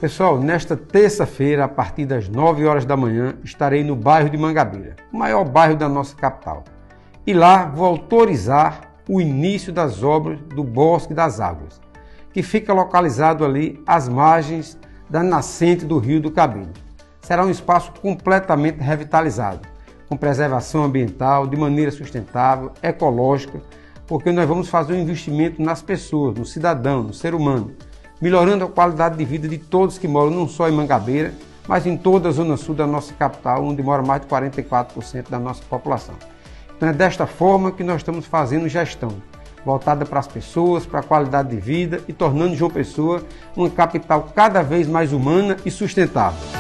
Pessoal, nesta terça-feira, a partir das 9 horas da manhã, estarei no bairro de Mangabeira, o maior bairro da nossa capital. E lá vou autorizar o início das obras do Bosque das Águas, que fica localizado ali às margens da nascente do Rio do Cabide. Será um espaço completamente revitalizado, com preservação ambiental, de maneira sustentável, ecológica, porque nós vamos fazer um investimento nas pessoas, no cidadão, no ser humano, melhorando a qualidade de vida de todos que moram não só em Mangabeira, mas em toda a zona sul da nossa capital, onde mora mais de 44% da nossa população. Então é desta forma que nós estamos fazendo gestão, voltada para as pessoas, para a qualidade de vida e tornando João Pessoa uma capital cada vez mais humana e sustentável.